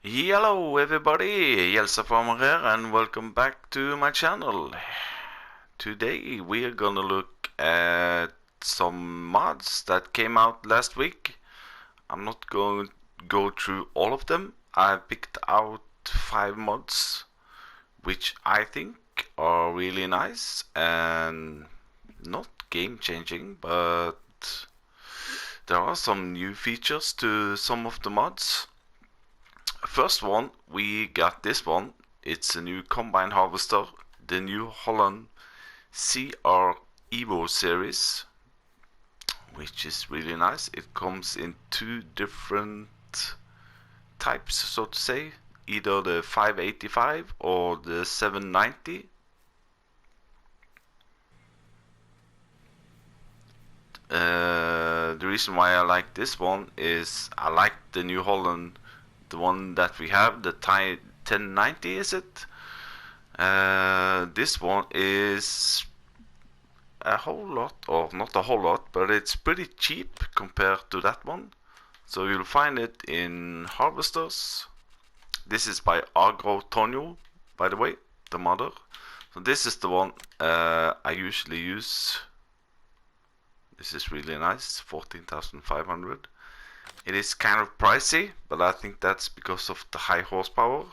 Hello everybody, Jelsa Farmer here and welcome back to my channel. Today we are gonna look at some mods that came out last week. I'm not going to go through all of them. I picked out 5 mods which I think are really nice and not game changing, but there are some new features to some of the mods. First one, we got this one. It's a new combine harvester, the new Holland CR Evo series, which is really nice. It comes in 2 different types, so to say, either the 585 or the 790. The reason why I like this one is I like the New Holland, the one that we have, the 1090, is it? This one is a whole lot, or not a whole lot, but it's pretty cheap compared to that one. So you'll find it in harvesters. This is by Auger Master, by the way, the modder. So this is the one I usually use. This is really nice, 14,500. It is kind of pricey, but I think that's because of the high horsepower.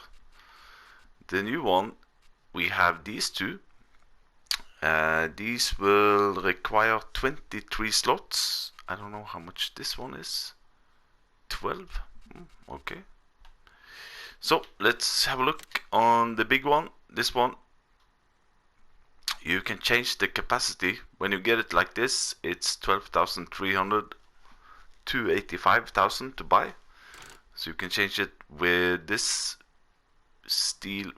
The new one, we have these two. These will require 23 slots. I don't know how much this one is. 12? Okay. So let's have a look on the big one. This one, you can change the capacity. When you get it like this, it's 12,300 to 85,000 to buy. So you can change it with this steel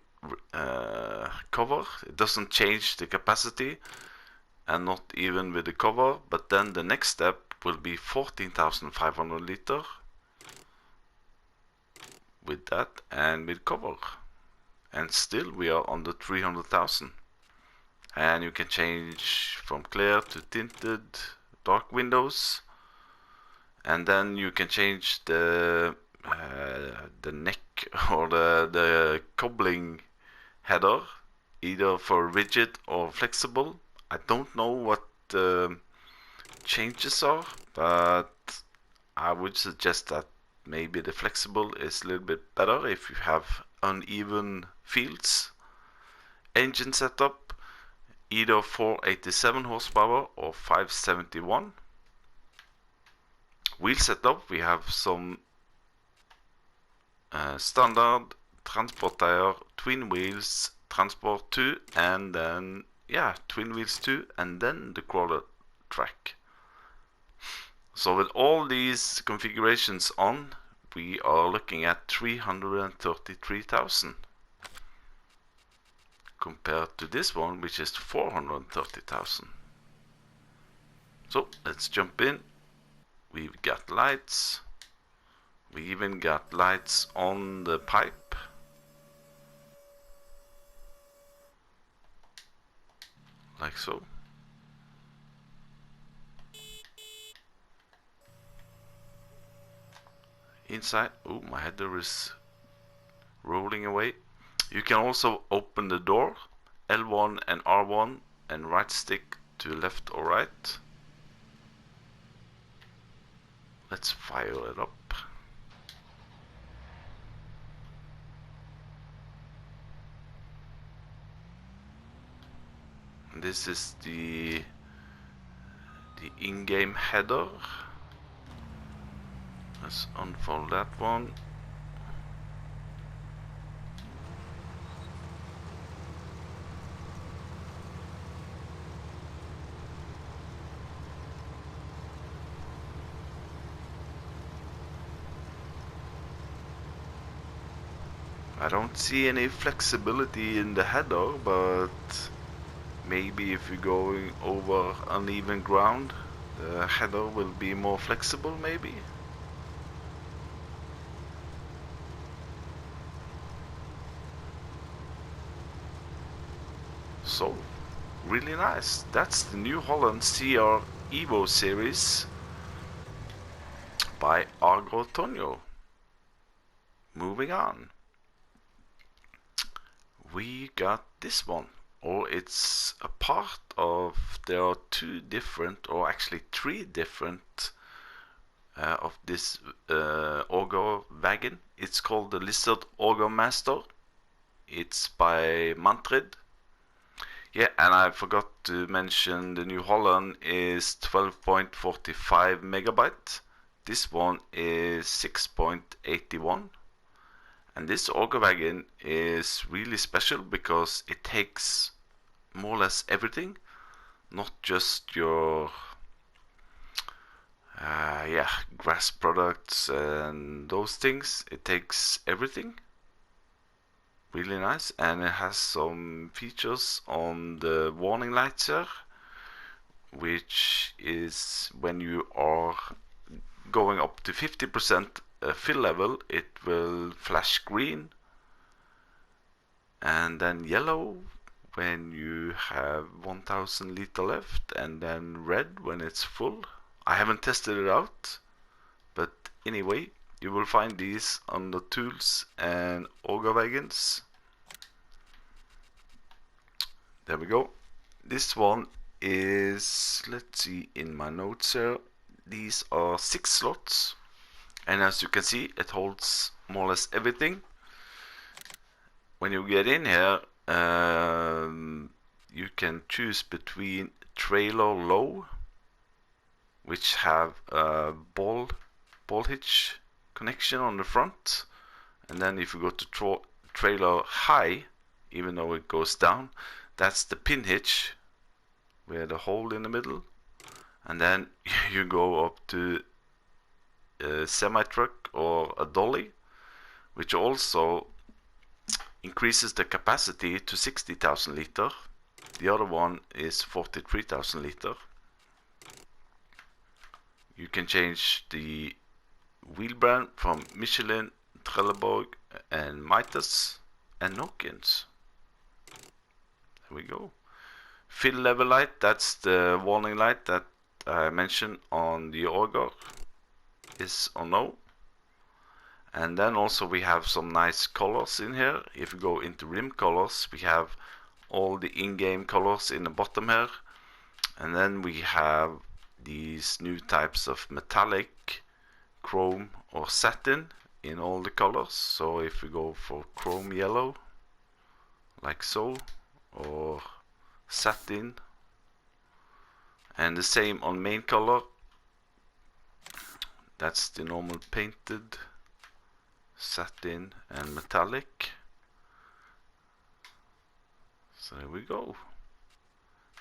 cover. It doesn't change the capacity, and not even with the cover. But then the next step will be 14,500 liter with that and with cover, and still we are under 300,000. And you can change from clear to tinted, dark windows, and then you can change the neck or the cobbling header, either for rigid or flexible. I don't know what the changes are, but I would suggest that maybe the flexible is a little bit better if you have uneven fields. Engine setup, either 487 horsepower or 571. Wheel setup, we have some standard transport tire, twin wheels, transport 2, and then twin wheels 2, and then the crawler track. So with all these configurations on, we are looking at 333,000 compared to this one, which is 430,000. So let's jump in. We've got lights. We even got lights on the pipe. Like so. Inside, oh, my header is rolling away. You can also open the door, L1 and R1, and right stick to left or right. Let's fire it up. This is the in-game header. Let's unfold that one. I don't see any flexibility in the header, but maybe if you're going over uneven ground, the header will be more flexible, maybe. So, really nice. That's the New Holland CR Evo series. by Auger. Moving on. We got this one, or it's a part of, there are two different, or actually three different of this Auger wagon. It's called the Lizard Auger Master. It's by Mantrid. Yeah, and I forgot to mention the New Holland is 12.45 megabyte. This one is 6.81. And this Auger wagon is really special because it takes more or less everything, not just your grass products and those things. It takes everything. Really nice, and it has some features on the warning lights here, which is when you are going up to 50% fill level, it will flash green, and then yellow when you have 1000 liter left, and then red when it's full. I haven't tested it out, but anyway, you will find these on the tools and Auger wagons. There we go. This one is, let's see, in my notes here, these are 6 slots, and as you can see, it holds more or less everything. When you get in here, you can choose between trailer low, which have a ball hitch connection on the front, and then if you go to trailer high, even though it goes down, that's the pin hitch with the hole in the middle, and then you go up to a semi-truck or a dolly, which also increases the capacity to 60,000 liter. The other one is 43,000 liter. You can change the wheel brand from Michelin, Trelleborg and Mitas and Nokians. There we go. Fill level light, that's the warning light that I mentioned on the Auger, is or no. And then also we have some nice colors in here. If you go into rim colors, we have all the in-game colors in the bottom here, and then we have these new types of metallic, chrome or satin in all the colors. So if we go for chrome yellow, like so, or satin, and the same on main color, that's the normal painted, satin and metallic. So there we go.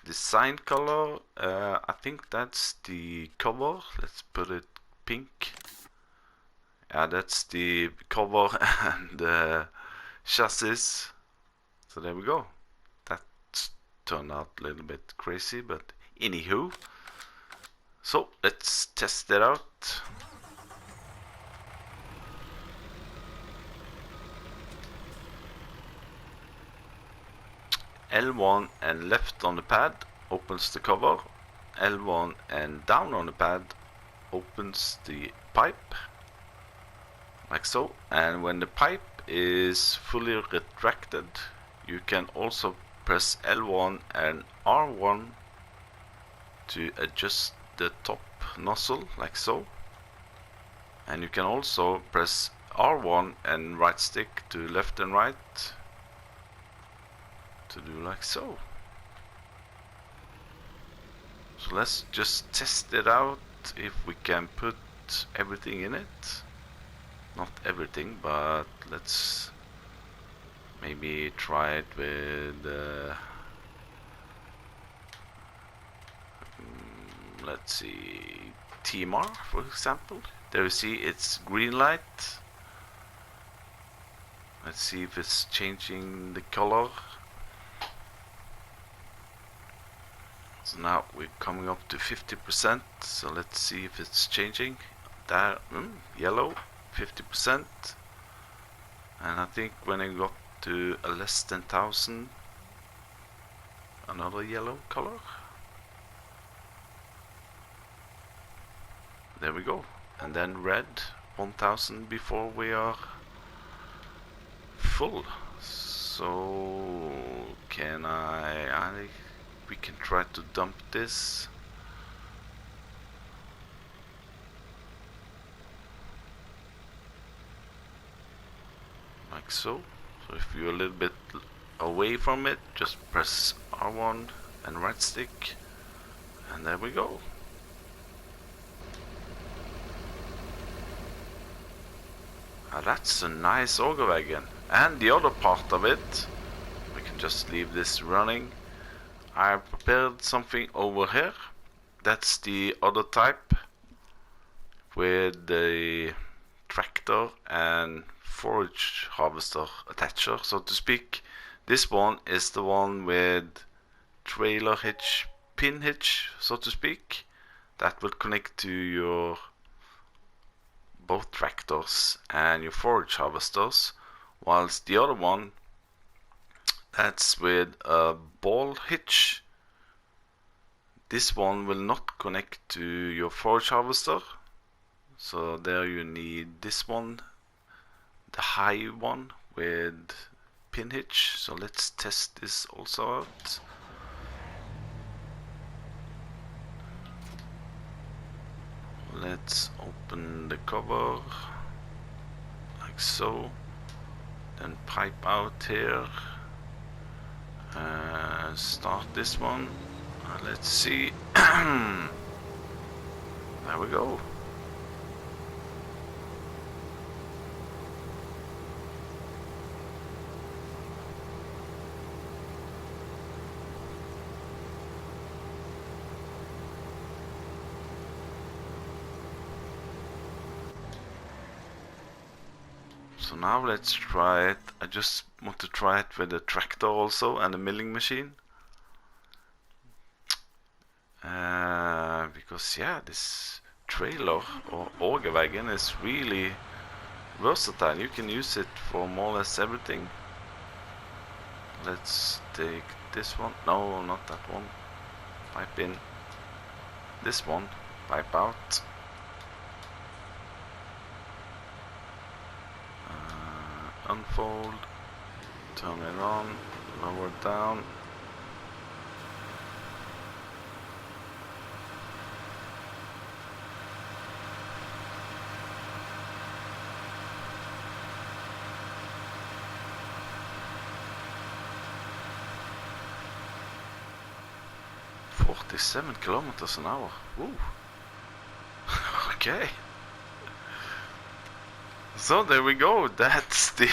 Design color, I think that's the cover. Let's put it pink. Yeah, that's the cover and the chassis. So there we go. That turned out a little bit crazy, but anywho. So let's test it out. L1 and left on the pad opens the cover. L1 and down on the pad opens the pipe, like so. And when the pipe is fully retracted, you can also press L1 and R1 to adjust the top nozzle, like so. And you can also press R1 and right stick to left and right to do like so. So let's just test it out if we can put everything in it. Not everything, but let's maybe try it with let's see, TMR for example. There you see it's green light. Let's see if it's changing the color. So now we're coming up to 50%, so let's see if it's changing. There, yellow, 50%. And I think when I got to a less than 1000, another yellow color. There we go. and then red 1000 before we are full. So can we can try to dump this. Like so. So if you're a little bit away from it, just press R1 and right stick, and there we go. That's a nice auger wagon. And the other part of it, we can just leave this running. I prepared something over here. That's the other type with the tractor and forage harvester attacher, so to speak. This one is the one with trailer hitch, pin hitch, so to speak, that will connect to your both tractors and your forage harvesters, whilst the other one, that's with a ball hitch. This one will not connect to your forage harvester, so there you need this one, the high one with pin hitch. So let's test this also out. Let's open the cover like so, then pipe out here, start this one. Let's see. There we go. So now let's try it. I just want to try it with the tractor also and the milling machine. Because yeah, this trailer or auger wagon is really versatile. You can use it for more or less everything. Let's take this one. No, not that one. Pipe in. This one. Pipe out. Unfold, turn it on, lower it down. "47 kilometers an hour. Woo. Okay. So there we go, that's the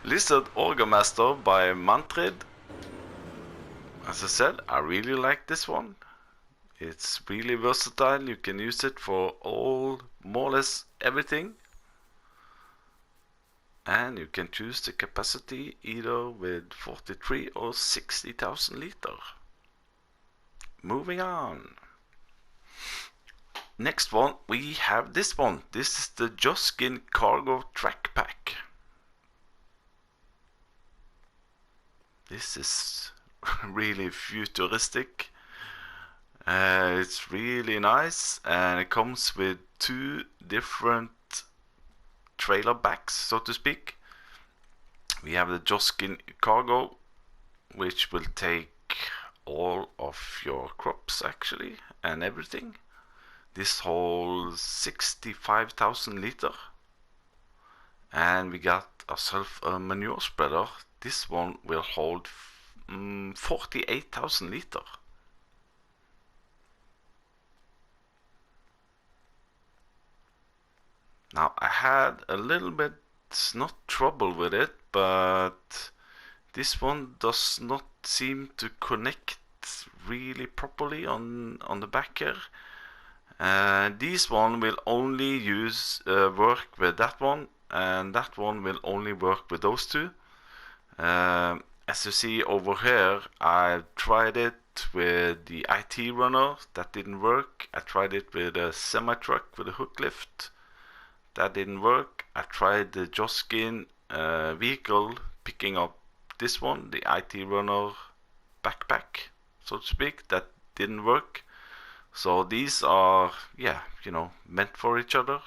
Lizard Auger Master by Mantrid. As I said, I really like this one. It's really versatile, you can use it for all, more or less everything. And you can choose the capacity either with 43 or 60,000 liter. Moving on. Next one, we have this one. This is the Joskin Cargo track pack. This is really futuristic. It's really nice, and it comes with two different trailer backs, so to speak. We have the Joskin Cargo, which will take all of your crops actually and everything. This holds 65,000 liter, and we got ourselves a manure spreader. This one will hold 48,000 liter. Now I had a little bit, not trouble with it, but this one does not seem to connect really properly on the back here. This one will only work with that one, and that one will only work with those two. As you see over here, I tried it with the IT runner, that didn't work. I tried it with a semi-truck with a hook lift, that didn't work. I tried the Joskin vehicle picking up this one, the IT runner backpack, so to speak, that didn't work. So these are, yeah, you know, meant for each other.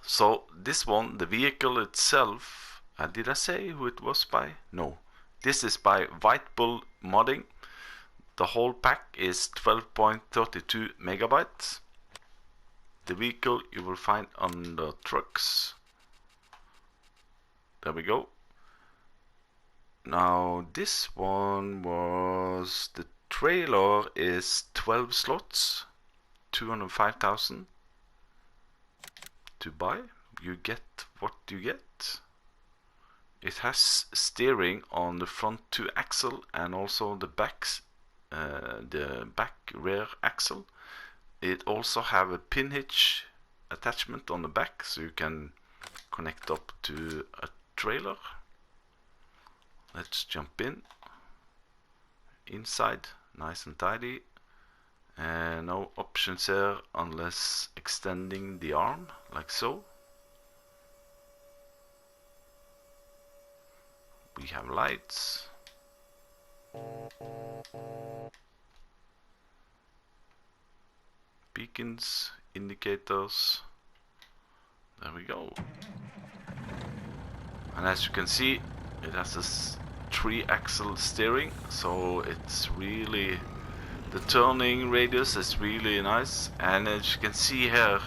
So this one, the vehicle itself, did I say who it was by? No. This is by White Bull Modding. The whole pack is 12.32 megabytes. The vehicle you will find on the trucks. There we go. Now this one was, the trailer is 12 slots, 205,000 to buy. You get what you get. It has steering on the front 2 axle and also the back rear axle. It also have a pin hitch attachment on the back, so you can connect up to a trailer. Let's jump in. Inside, nice and tidy. And no options here unless extending the arm, like so. We have lights. Beacons, indicators. There we go. And as you can see, it has this 3-axle steering, so it's really, the turning radius is really nice. And as you can see here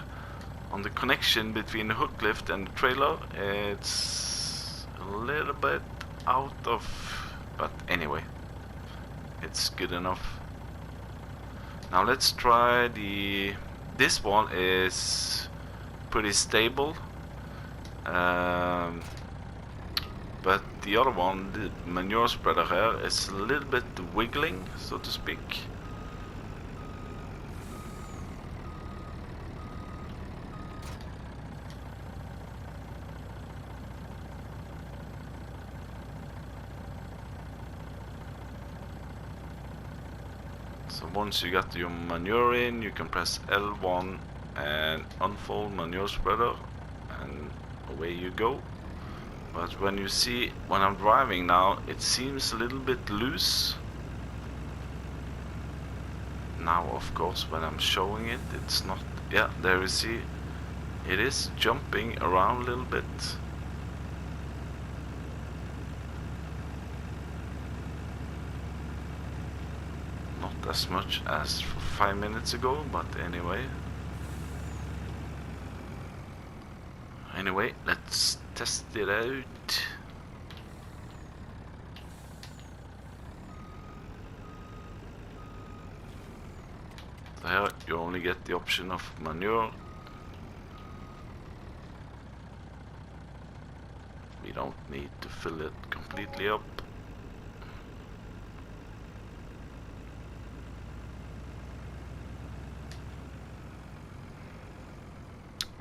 on the connection between the hook lift and the trailer, it's a little bit out of, but anyway, it's good enough. Now let's try this one is pretty stable, but the other one, the manure spreader here, is a little bit wiggling, so to speak. So once you got your manure in, you can press L1 and unfold manure spreader, and away you go. But when you see, when I'm driving now, it seems a little bit loose. Now of course when I'm showing it, it's not, yeah, there you see, it is jumping around a little bit. Not as much as 5 minutes ago, but anyway. Anyway, let's test it out. So here you only get the option of manure. We don't need to fill it completely up.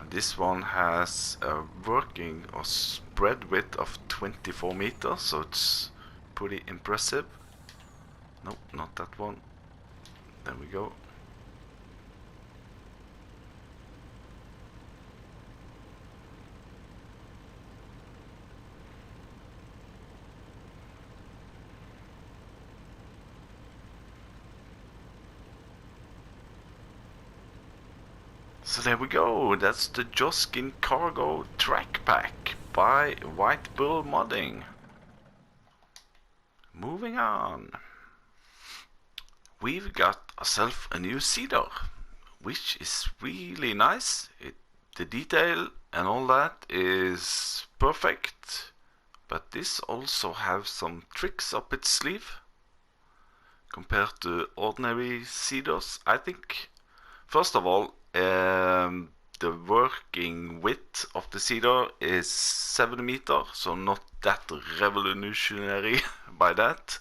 This one has a working or spread width of 24 meters, so it's pretty impressive. Nope, not that one. There we go. So there we go, that's the Joskin Cargo track pack by White Bull Modding. Moving on. We've got ourselves a new Seeder, which is really nice. The detail and all that is perfect, but this also has some tricks up its sleeve compared to ordinary Seeders, I think. First of all, the working width of the Seeder is 7 meters, so not that revolutionary by that.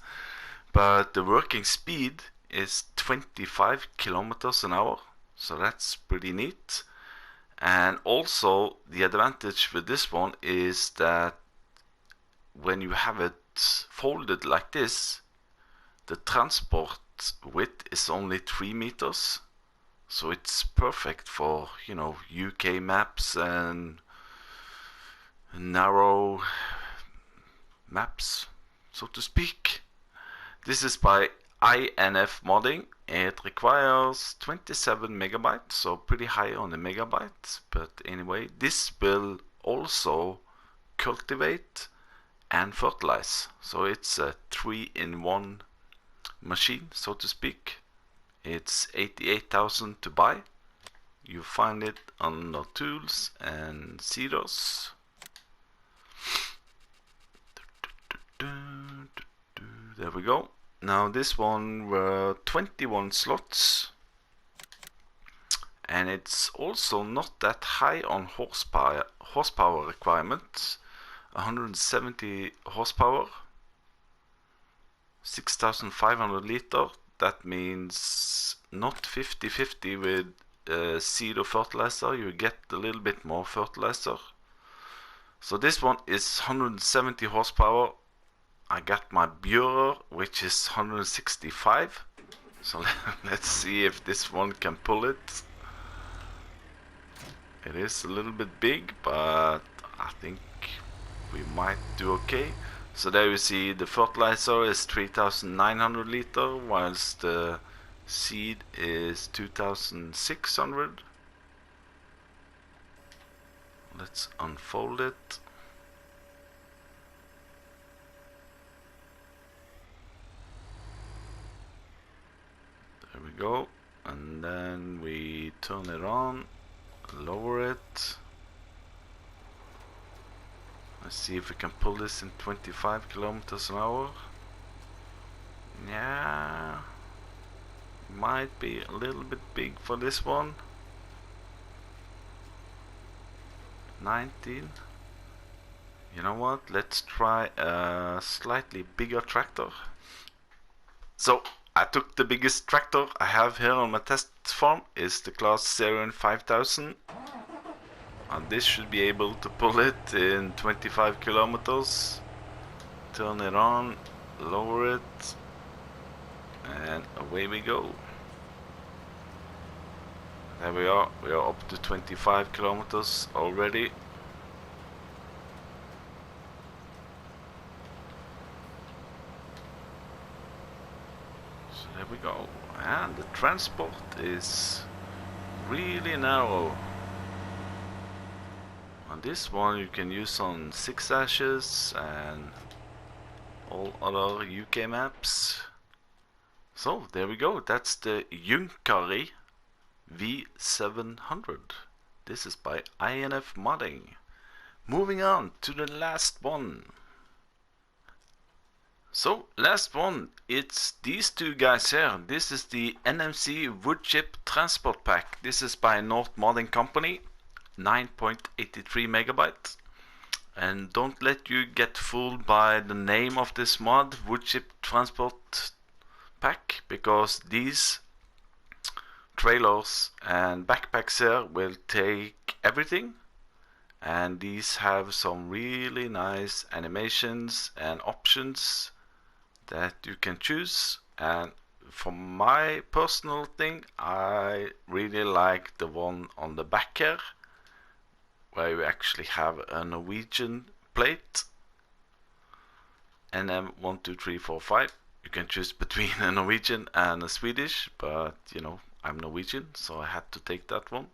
But the working speed is 25 kilometers an hour, so that's pretty neat. And also the advantage with this one is that when you have it folded like this, the transport width is only 3 meters. So it's perfect for, you know, UK maps and narrow maps, so to speak. This is by INF Modding, It requires 27 megabytes, so pretty high on the megabytes. But anyway, this will also cultivate and fertilize. So it's a 3-in-1 machine, so to speak. It's 88,000 to buy. You find it under tools and seeders. There we go. Now this one were 21 slots, and it's also not that high on horsepower requirements. 170 horsepower, 6,500 liter. That means not 50-50 with seed or fertilizer. You get a little bit more fertilizer. So this one is 170 horsepower. I got my Bureau, which is 165. So let's see if this one can pull it. It is a little bit big, but I think we might do okay. So there you see the fertilizer is 3,900 liter, whilst the seed is 2,600. Let's unfold it. There we go, and then we turn it on, lower it. Let's see if we can pull this in 25 kilometers an hour. Yeah, might be a little bit big for this one. 19. You know what, let's try a slightly bigger tractor. So I took the biggest tractor I have here on my test farm, is the class 5000, and this should be able to pull it in 25 kilometers. Turn it on, lower it, and away we go. There we are up to 25 kilometers already. There we go, and the transport is really narrow. On this one you can use on 6-ashes and all other UK maps. So there we go, that's the Junkkari V700. This is by INF Modding. Moving on to the last one. So last one, it's these two guys here. This is the NMC woodchip transport pack. This is by North Modding Company, 9.83 megabytes. And don't let you get fooled by the name of this mod, woodchip transport pack, because these trailers and backpacks here will take everything, and these have some really nice animations and options that you can choose. And for my personal thing, I really like the one on the back here, where you actually have a Norwegian plate, and then 1, 2, 3, 4, 5. You can choose between a Norwegian and a Swedish, but you know, I'm Norwegian, so I had to take that one.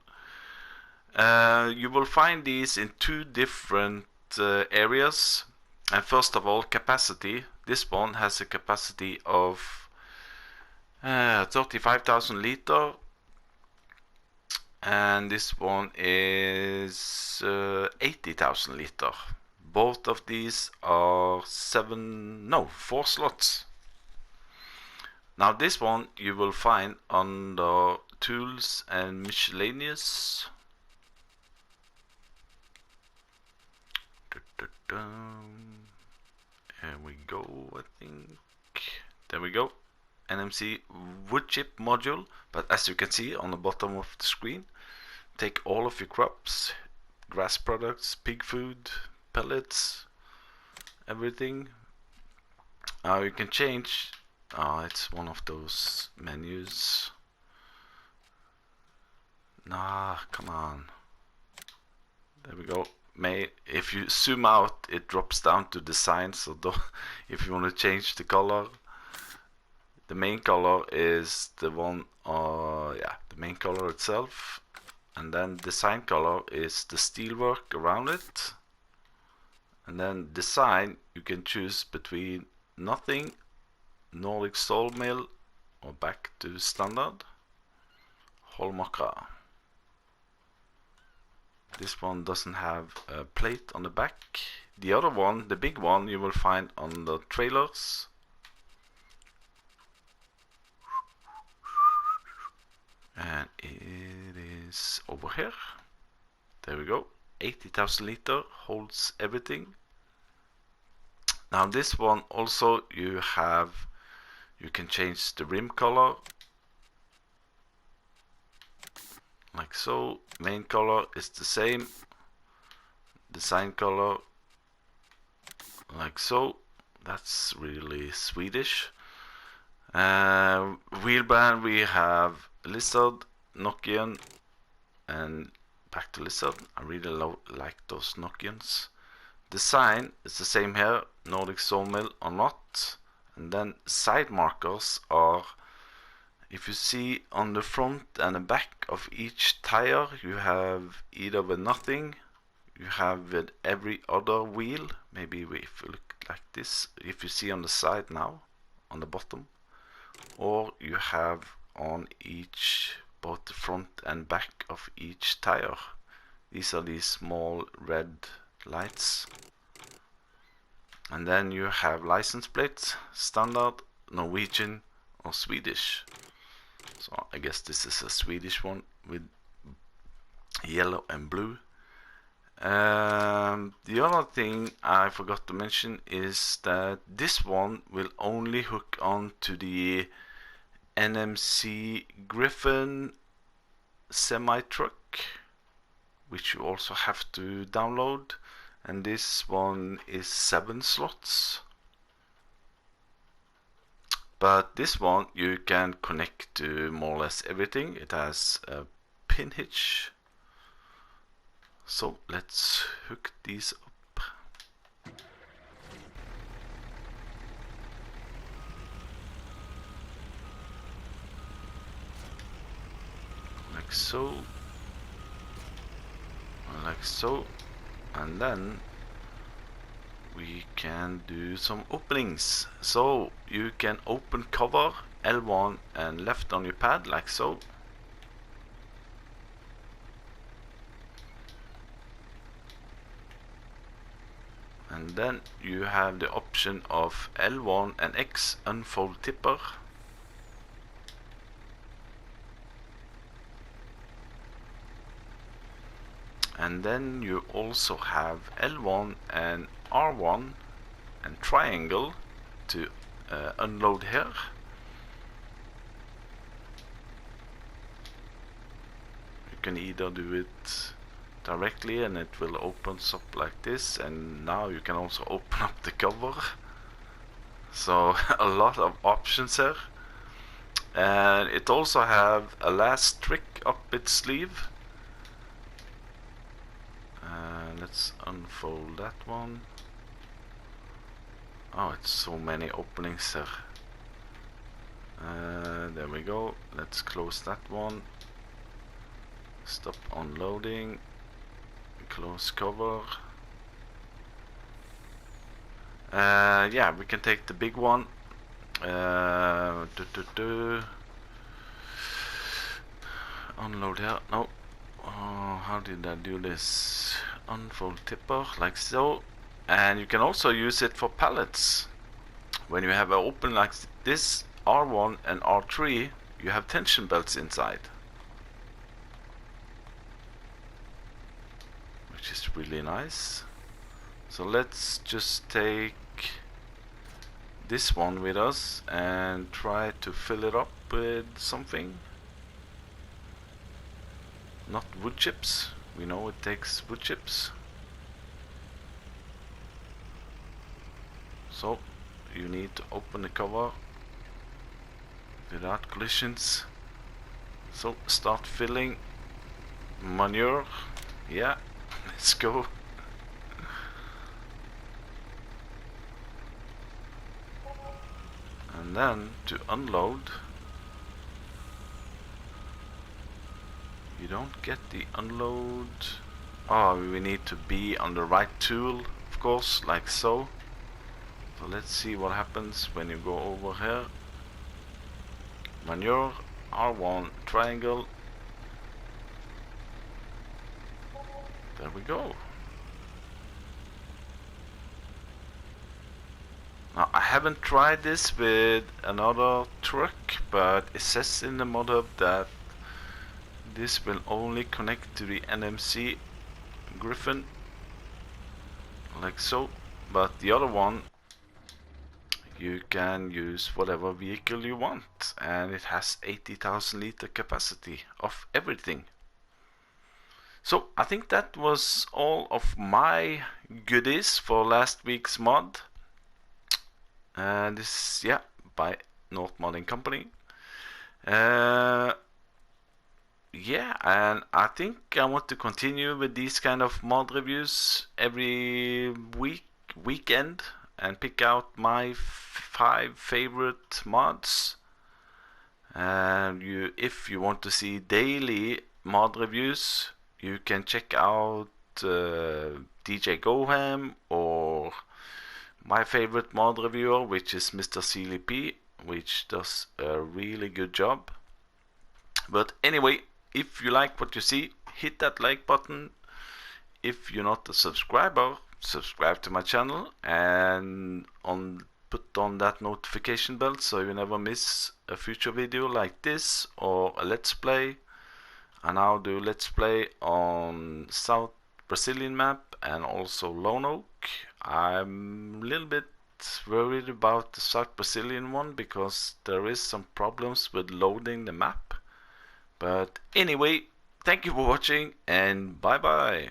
You will find these in two different areas. And first of all, capacity. This one has a capacity of 35,000 liter, and this one is 80,000 liter. Both of these are 4 slots. Now this one you will find under tools and miscellaneous. Here we go, I think. There we go. NMC woodchip module. But as you can see on the bottom of the screen, take all of your crops, grass products, pig food, pellets, everything. You can change. It's one of those menus. Nah, come on. There we go. If you zoom out, it drops down to design, so if you want to change the color, The main color is the one, the main color itself, and then design color is the steelwork around it. And then design, you can choose between nothing, Nordic sawmill, or back to standard, Holmakra. This one doesn't have a plate on the back. The other one, the big one, you will find on the trailers. And it is over here. There we go. 80,000 liter, holds everything. Now this one also you can change the rim color. Like so. Main color is the same. Design color like so. That's really Swedish. Wheel brand, we have Lizard, Nokian, and back to Lizard. I really like those Nokians. Design is the same here, Nordic sawmill or not. And then side markers are, if you see on the front and the back of each tire, you have either with nothing, you have with every other wheel. Maybe if you look like this, if you see on the side now, on the bottom, or you have on each, both the front and back of each tire. These are these small red lights. And then you have license plates, standard, Norwegian or Swedish. So I guess this is a Swedish one with yellow and blue. The other thing I forgot to mention is that this one will only hook on to the NMC Griffin semi-truck, which you also have to download, and this one is 7 slots. But this one you can connect to more or less everything. It has a pin hitch. So let's hook these up. Like so. Like so. And then we can do some openings. So you can open cover L1 and left on your pad like so. And then you have the option of L1 and X unfold tipper. And then you also have L1 and R1 and triangle to unload here. You can either do it directly and it will open up like this, and now you can also open up the cover. So a lot of options here. And it also have a last trick up its sleeve. Let's unfold that one. Oh, it's so many openings here. There we go. Let's close that one. Stop unloading. Close cover. Yeah, we can take the big one. Unload here. No. Oh, how did I do this? Unfold tipper like so. And you can also use it for pallets. When you have an open like this, R1 and R3, you have tension belts inside, which is really nice. So let's just take this one with us and try to fill it up with something. Not wood chips. We know it takes wood chips. So you need to open the cover without collisions. So start filling manure. Yeah, let's go. And And then to unload, you don't get the unload. Oh, we need to be on the right tool, of course, like so. So let's see what happens when you go over here. Manure, R1, triangle. There we go. Now I haven't tried this with another truck, but it says in the mod hub that this will only connect to the NMC Griffin, like so. But the other one, you can use whatever vehicle you want, and it has 80,000 liter capacity of everything. So I think that was all of my goodies for last week's mod. And this, yeah, by North Modding Company. Yeah, and I think I want to continue with these kind of mod reviews every weekend, and pick out my 5 favorite mods. And if you want to see daily mod reviews, you can check out DJ Goham, or my favorite mod reviewer, which is Mr. Seely P, which does a really good job. But anyway, if you like what you see, hit that like button. If you're not a subscriber, subscribe to my channel, and put on that notification bell so you never miss a future video like this or a let's play. I now do let's play on South Brazilian map and also Lone Oak. I'm a little bit worried about the South Brazilian one because there is some problems with loading the map. But anyway, thank you for watching, and bye bye.